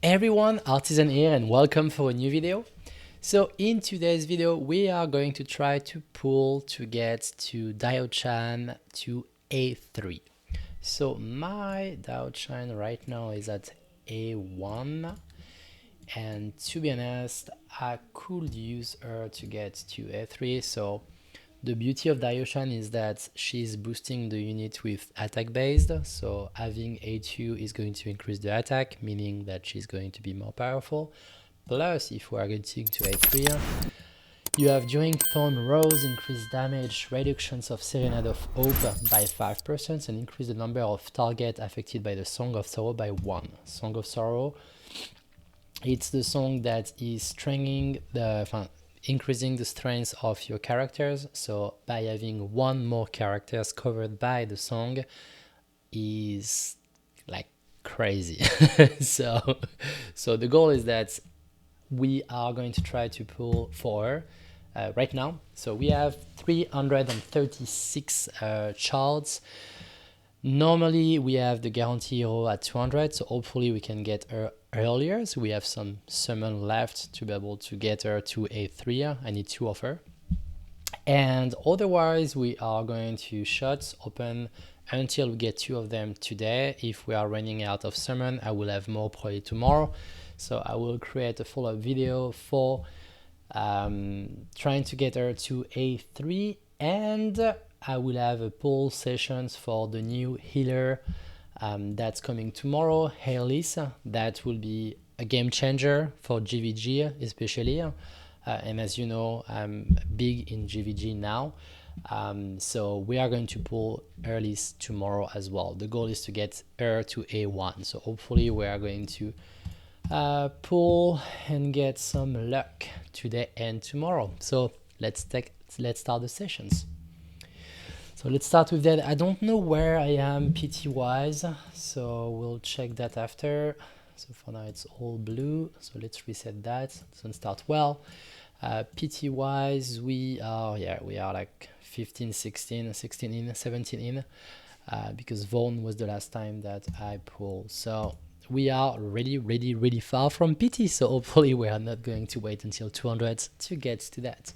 Everyone, Artisan here and welcome for a new video. So in today's video we are going to try to pull to get to Diaochan to A3. So my Diaochan right now is at A1, and to be honest I could use her to get to A3. So the beauty of Diaochan is that she's boosting the unit with attack based, so having A2 is going to increase the attack, meaning that she's going to be more powerful. Plus, if we are getting to A3, you have during Thorn Rose increased damage, reductions of Serenade of Hope by 5%, and increase the number of targets affected by the Song of Sorrow by 1. Song of Sorrow, it's the song that is stringing the increasing the strength of your characters. So by having one more characters covered by the song is like crazy. so the goal is that we are going to try to pull for her right now. So we have 336 shards. Normally we have the guarantee hero at 200, so hopefully we can get her earlier. So we have some summon left to be able to get her to A3. I need 2 of her. And otherwise we are going to shots open until we get 2 of them today. If we are running out of summon, I will have more probably tomorrow. So I will create a follow-up video for trying to get her to A3, and I will have a poll sessions for the new healer that's coming tomorrow, Hayless. That will be a game changer for GVG especially. And as you know, I'm big in GVG now. So we are going to pull Hayless tomorrow as well. The goal is to get her to A1. So hopefully we are going to pull and get some luck today and tomorrow. So let's start the sessions. So let's start with that. I don't know where I am PT wise, so we'll check that after. So for now it's all blue, so let's reset that. Doesn't start well. PT wise we are like 15, 16 in, 17 in, because Vaughn was the last time that I pulled. So we are really far from PT, so hopefully we are not going to wait until 200 to get to that.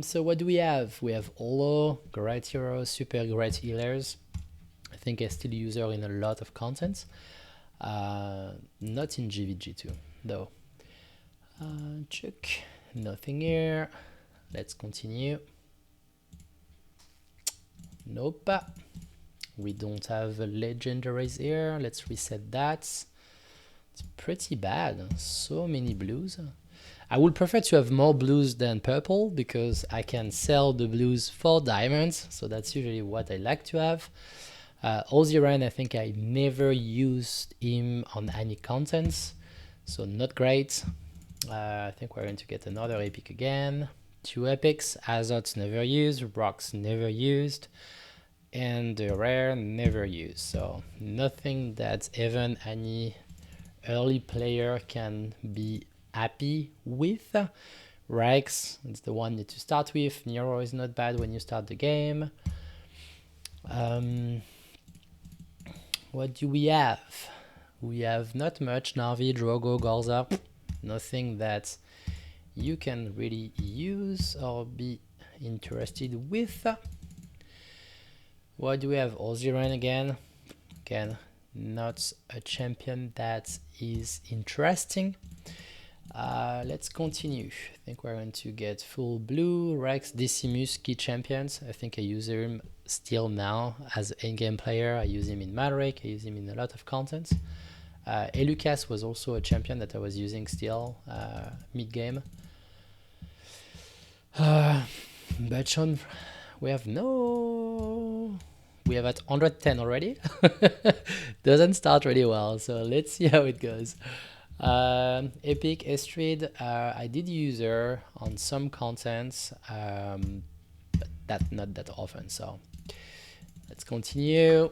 So what do we have? We have Olo, great hero, super great healers. I think I still use her in a lot of content. Not in GVG too, though. Check, nothing here. Let's continue. Nope. We don't have legendaries here. Let's reset that. It's pretty bad. So many blues. I would prefer to have more blues than purple because I can sell the blues for diamonds. So that's usually what I like to have. Oziran, I think I never used him on any contents. So not great. I think we're going to get another epic again. 2 epics. Azots never used. Rocks never used. And the rare never used. So nothing that even any early player can be happy with. Rex, it's the one that you start with. Nero is not bad when you start the game. What do we have? We have not much. Narvi, Drogo, Gorza. Nothing that you can really use or be interested with. What do we have? Oziran again. Again, not a champion that is interesting. Let's continue. I think we're going to get full blue. Rex, Decimus, key champions. I think I use him still now as an in-game player. I use him in Madrick. I use him in a lot of content. Elucas was also a champion that I was using still mid-game. Bachon, we have at 110 already. Doesn't start really well, so let's see how it goes. Epic Estrid, I did use her on some contents, but not that often. So let's continue.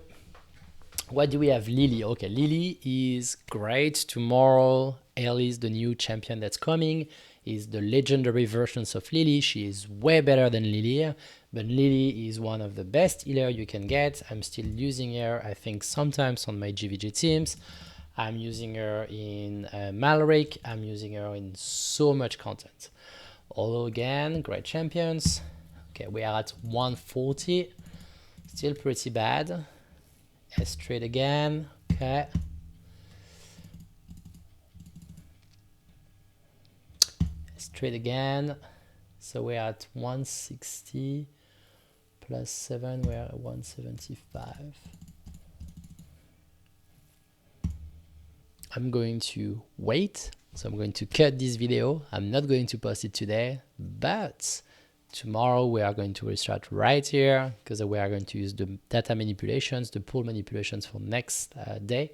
What do we have? Lily. Okay, Lily is great. Tomorrow, Ellie, the new champion that's coming, is the legendary versions of Lily. She is way better than Lily, but Lily is one of the best healer you can get. I'm still using her, I think, sometimes on my GVG teams. I'm using her in Malric. I'm using her in so much content. Although again, great champions. Okay, we are at 140. Still pretty bad. S trade again. Okay. S trade again. So we're at 160 plus 7. We're at 175. I'm going to wait. So I'm going to cut this video. I'm not going to post it today, but tomorrow we are going to restart right here because we are going to use the data manipulations, the pool manipulations for next day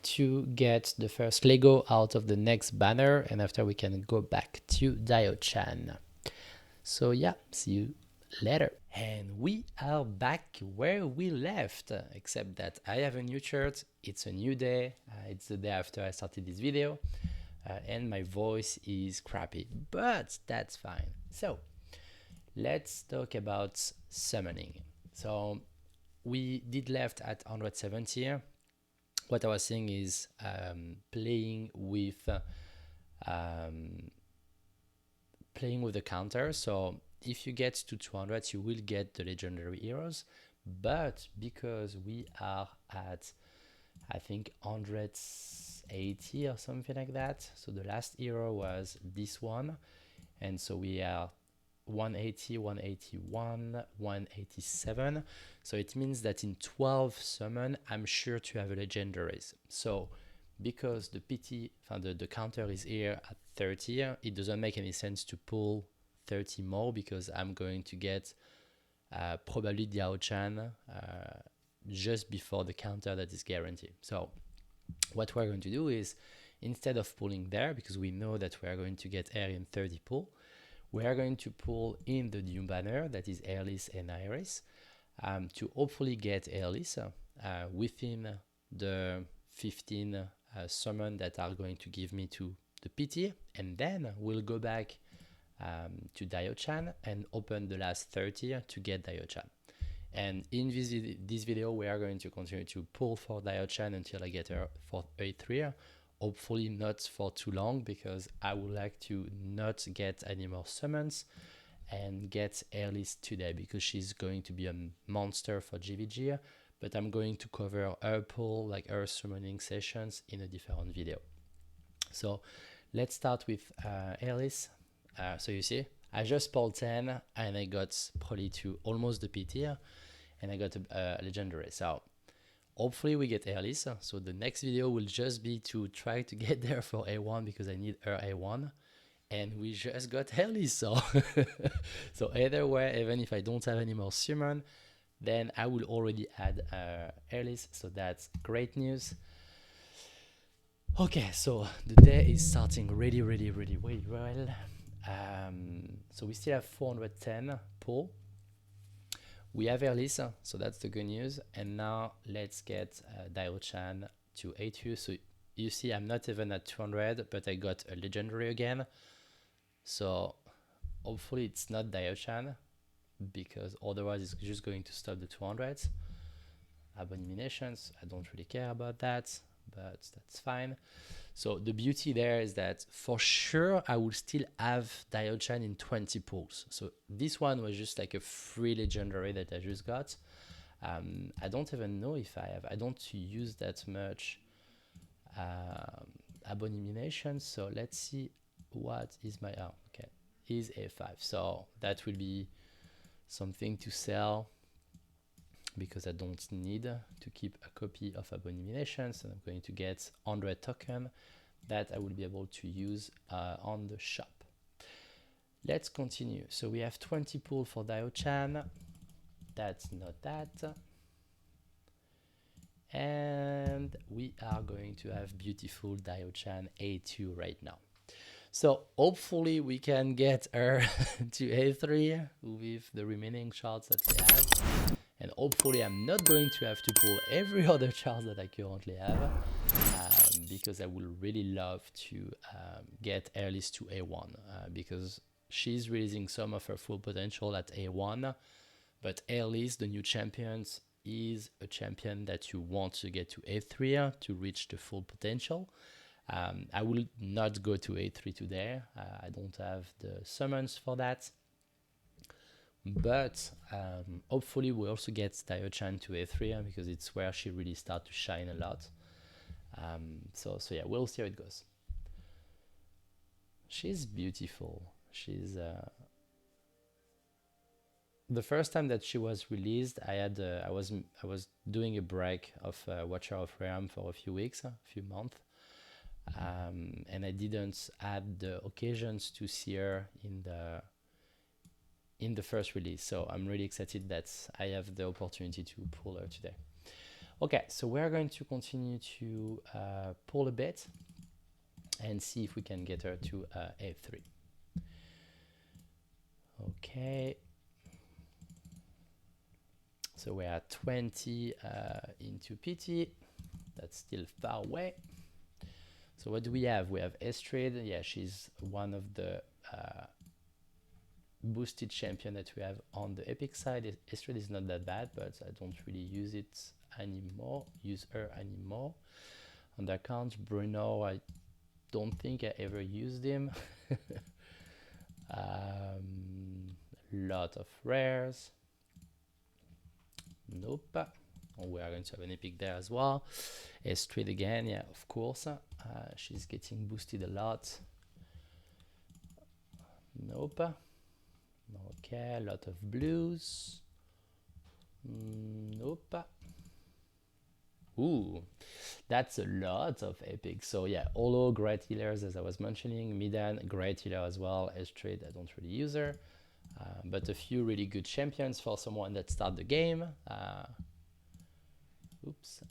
to get the first Lego out of the next banner, and after we can go back to Diaochan. So yeah, see you later. And we are back where we left, except that I have a new shirt, it's a new day, it's the day after I started this video, and my voice is crappy, but that's fine. So let's talk about summoning. So we did left at 170. What I was saying is playing with the counter. So if you get to 200, you will get the legendary heroes, but because we are at, I think, 180 or something like that, so the last hero was this one, and so we are 180, 181, 187. So it means that in 12 summon, I'm sure to have a legendaries. So because the PT, the counter is here at 30, it doesn't make any sense to pull 30 more because I'm going to get probably Diaochan just before the counter that is guaranteed. So what we're going to do is, instead of pulling there, because we know that we are going to get air in 30 pull, we are going to pull in the new banner that is Airless and Iris to hopefully get Airless within the 15 summon that are going to give me to the PT, and then we'll go back to Diaochan and open the last 30 to get Diaochan. And in this video, we are going to continue to pull for Diaochan until I get her for A3. Hopefully not for too long, because I would like to not get any more summons and get Airless today, because she's going to be a monster for GVG, but I'm going to cover her pull, like her summoning sessions, in a different video. So let's start with Airless. So you see, I just pulled 10 and I got probably to almost the PT, and I got a legendary. So hopefully we get Airless. So the next video will just be to try to get there for A1, because I need her A1. And we just got Airless. So, so either way, even if I don't have any more summon, then I will already add Airless. So that's great news. Okay, so the day is starting really well. So we still have 410 pull. We have Airless, so that's the good news. And now let's get Diaochan to 8U. So you see, I'm not even at 200, but I got a legendary again. So hopefully it's not Diaochan, because otherwise it's just going to stop the 200s. Abominations, I don't really care about that, but that's fine. So the beauty there is that for sure I will still have Diaochan in 20 pulls. So this one was just like a free legendary that I just got. I don't even know if I don't use that much abominations. So let's see what is my, okay, is A5. So that will be something to sell, because I don't need to keep a copy of abominations, and I'm going to get 100 token that I will be able to use on the shop. Let's continue. So we have 20 pull for Diaochan. That's not that. And we are going to have beautiful Diaochan A2 right now. So hopefully we can get her to A3 with the remaining shards that we have. And hopefully I'm not going to have to pull every other chart that I currently have, because I would really love to get Airless to A1, because she's releasing some of her full potential at A1, but Airless, the new champions, is a champion that you want to get to A3 to reach the full potential. I will not go to A3 today. I don't have the summons for that. But hopefully we also get Diaochan to A3 because it's where she really starts to shine a lot. So yeah, we'll see how it goes. She's beautiful. She's the first time that she was released, I was doing a break of Watcher of Realm for a few weeks, a few months, and I didn't have the occasions to see her in the first release. So I'm really excited that I have the opportunity to pull her today. Okay, so we're going to continue to pull a bit and see if we can get her to A3. Okay. So we're at 20 into PT. That's still far away. So what do we have? We have Estrid. Yeah, she's one of the boosted champion that we have on the epic side. Estrid is not that bad, but I don't really use her anymore. On the account, Bruno, I don't think I ever used him. A lot of rares. Nope. Oh, we are going to have an epic there as well. Estrid again, yeah, of course. She's getting boosted a lot. Nope. Okay, a lot of blues. Nope. Ooh, that's a lot of epics. So yeah, Olo, great healers as I was mentioning. Midan, great healer as well. Estrid, I don't really use her. But a few really good champions for someone that start the game. Oops.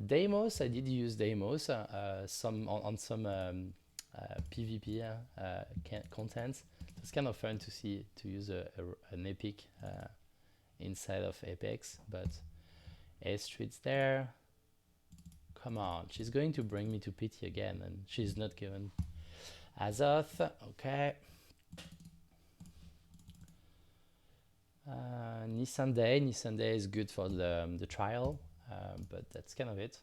Deimos, I did use Deimos on some PvP content. It's kind of fun to use an epic inside of Apex, but Estrid's there. Come on, she's going to bring me to PT again, and she's not given Azoth. Okay. Nisande is good for the trial, but that's kind of it.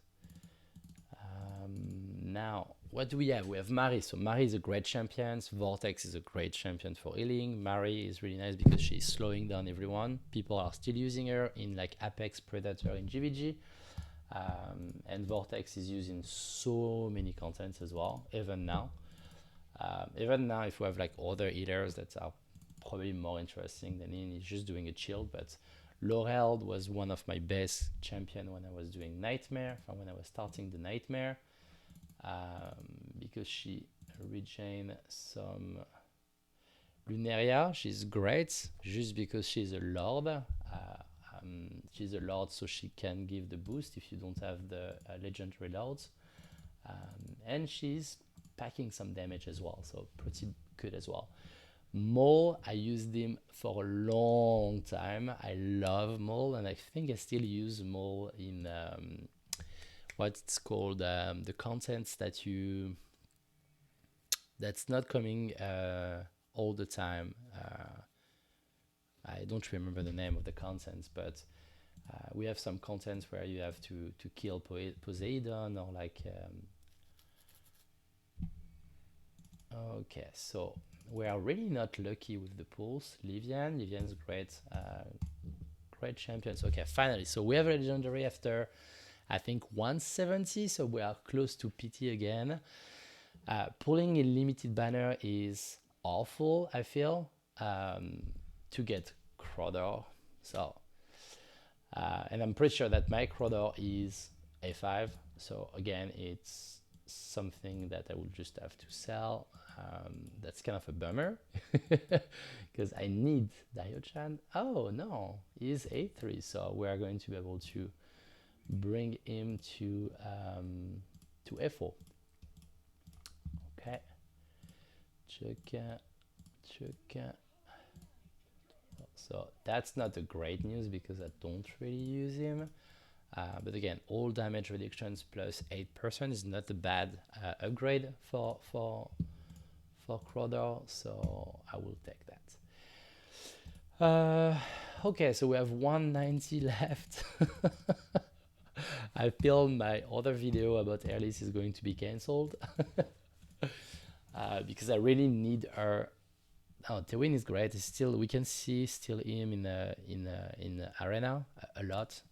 Now, what do we have? We have Mari. So Mari is a great champion. Vortex is a great champion for healing. Mari is really nice because she's slowing down everyone. People are still using her in like Apex, Predator, and GVG. And Vortex is used in so many contents as well, even now. If we have like other healers that are probably more interesting than him, he's just doing a shield. But Laurel was one of my best champion when I was doing Nightmare, from when I was starting the Nightmare, because she regained some Lunaria. She's great just because she's a Lord. She's a Lord, so she can give the boost if you don't have the legendary Lords. And she's packing some damage as well, so pretty good as well. Mole, I used him for a long time. I love Mole, and I think I still use Mole in what's called the contents that's not coming all the time. I don't remember the name of the contents, but we have some contents where you have to kill Poseidon or like. Okay, so we are really not lucky with the pulls. Livian's great, great champions. Okay, finally, so we have a legendary after I think 170, so we are close to PT again. Pulling a limited banner is awful, I feel, to get Crowder. So, and I'm pretty sure that my Crowder is A5. So again, it's something that I will just have to sell. That's kind of a bummer because I need Diaochan. Oh no, he's A3, so we are going to be able to bring him to F4. Okay. Check. So that's not the great news because I don't really use him. But again, all damage reductions plus 8% is not a bad upgrade for Crowder, so I will take that. Okay, so we have 190 left. I filmed my other video about Airless is going to be cancelled because I really need her. Oh, Tewin is great. It's still, we can see still him in the arena a lot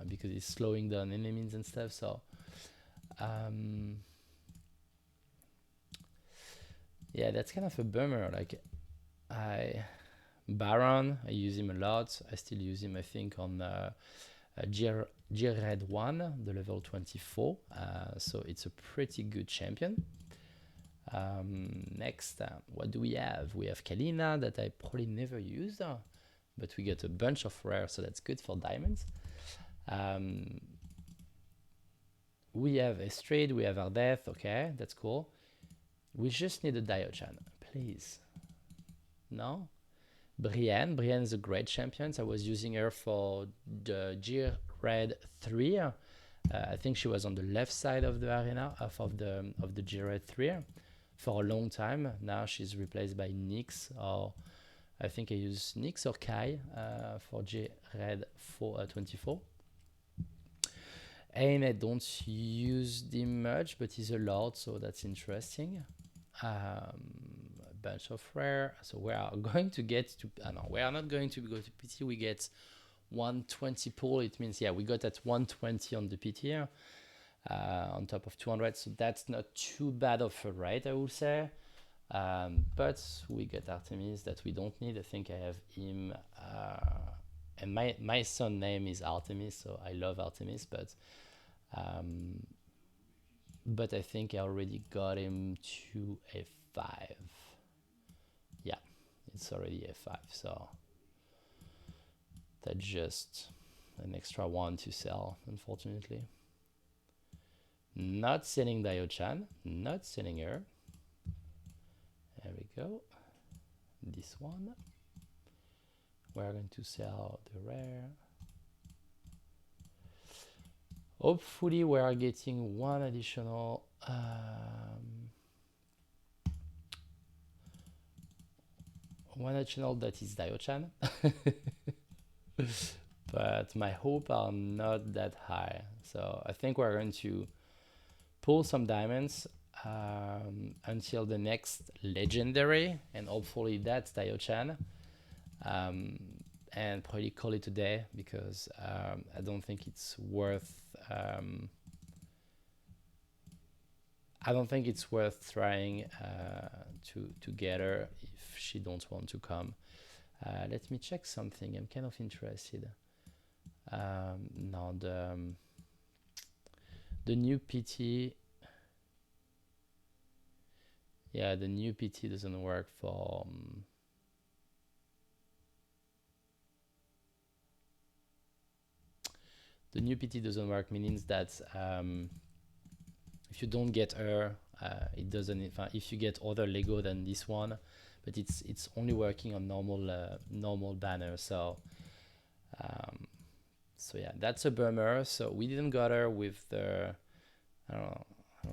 because he's slowing down enemies and stuff. So yeah, that's kind of a bummer. Like Baron, I use him a lot. I still use him, I think, on Red 1, the level 24. So it's a pretty good champion. Next, what do we have? We have Kalina that I probably never used, but we get a bunch of rare, so that's good for diamonds. We have Estrade, we have Ardeth, okay, that's cool. We just need a Diaochan, please. No? Brienne is a great champion. I was using her for the Red 3. I think she was on the left side of the arena of the Red 3 for a long time. Now she's replaced by Nyx, or I think I use Nyx or Kai for Red 24. And I don't use him much, but he's a lord, so that's interesting. A bunch of rare. So we are going to get to, no, we are not going to go to PT. We get 120 pull. It means, yeah, we got at 120 on the PT on top of 200. So that's not too bad of a rate, I would say. But we get Artemis that we don't need. I think I have him. And my son name is Artemis, so I love Artemis, but I think I already got him to a5. Yeah, it's already a5, so that's just an extra one to sell, unfortunately. Not selling Diaochan, not selling her. There we go. This one. We're going to sell the rare. Hopefully we are getting one additional that is Diaochan. But my hopes are not that high. So I think we're going to pull some diamonds until the next legendary, and hopefully that's Diaochan. And probably call it a day because I don't think it's worth trying to get her if she don't want to come. Let me check something. I'm kind of interested. No, the new PT. Yeah, the new PT doesn't work for. The new PT doesn't work, meaning that if you don't get her, it doesn't. If you get other Lego than this one, but it's only working on normal banner. So yeah, that's a bummer. So we didn't got her with the I don't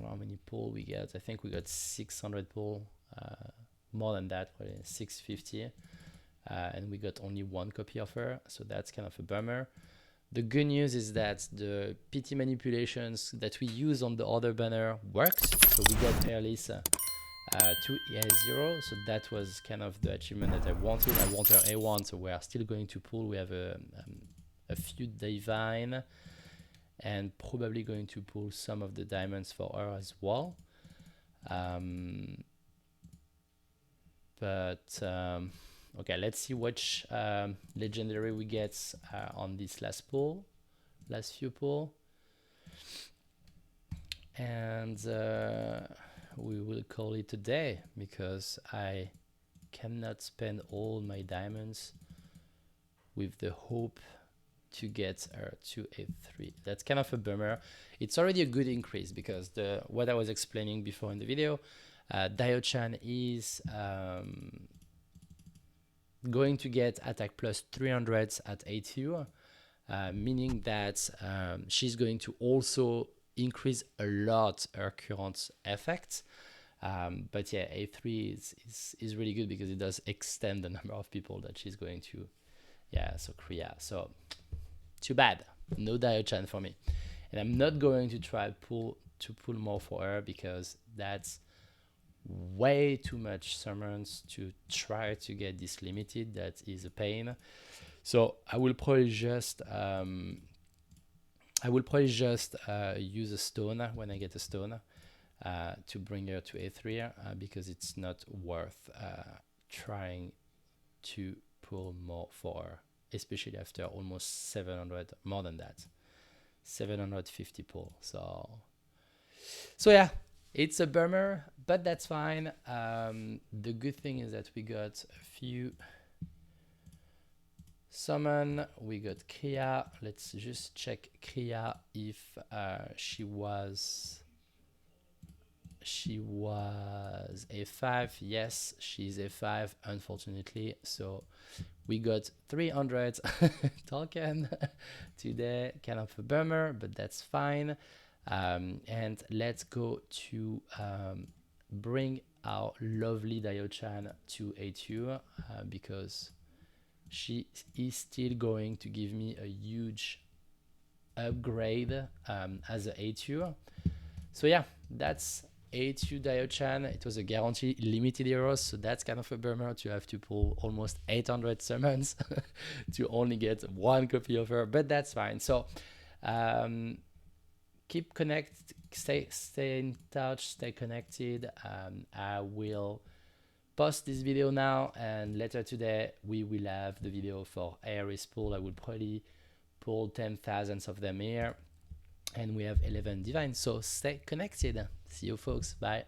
know how many pull we get. I think we got 600 pull, more than that, probably 650, and we got only one copy of her. So that's kind of a bummer. The good news is that the PT manipulations that we use on the other banner worked. So we got Airless to A0. So that was kind of the achievement that I wanted. I want her A1, so we are still going to pull. We have a few divine and probably going to pull some of the diamonds for her as well. Okay, let's see which legendary we get on this last few pull. And we will call it a day because I cannot spend all my diamonds with the hope to get her to A3. That's kind of a bummer. It's already a good increase because what I was explaining before in the video, Diaochan is going to get attack plus 300 at A2, meaning that she's going to also increase a lot her current effect. But yeah, A3 is really good because it does extend the number of people that she's going to Yeah, so Kriya. So too bad, no Diaochan for me. And I'm not going to try pull more for her because that's way too much summons to try to get this limited. That is a pain. So I will probably just use a stone when I get a stone to bring her to A3 because it's not worth trying to pull more for her, especially after almost 700, more than that, 750 pull. So yeah, it's a bummer, but that's fine. The good thing is that we got a few summon. We got Kriya. Let's just check Kriya if she was A5. Yes, she's A5, unfortunately. So we got 300 token today. Kind of a bummer, but that's fine. And let's go to bring our lovely Diaochan to A2 because she is still going to give me a huge upgrade as a A2. So yeah, that's A2 Diaochan. It was a guarantee limited heroes, so that's kind of a bummer to have to pull almost 800 summons to only get one copy of her, but that's fine. So keep connected, stay in touch, stay connected. I will post this video now, and later today we will have the video for Ares pull. I will probably pull 10,000 of them here, and we have 11 divines. So stay connected. See you folks. Bye.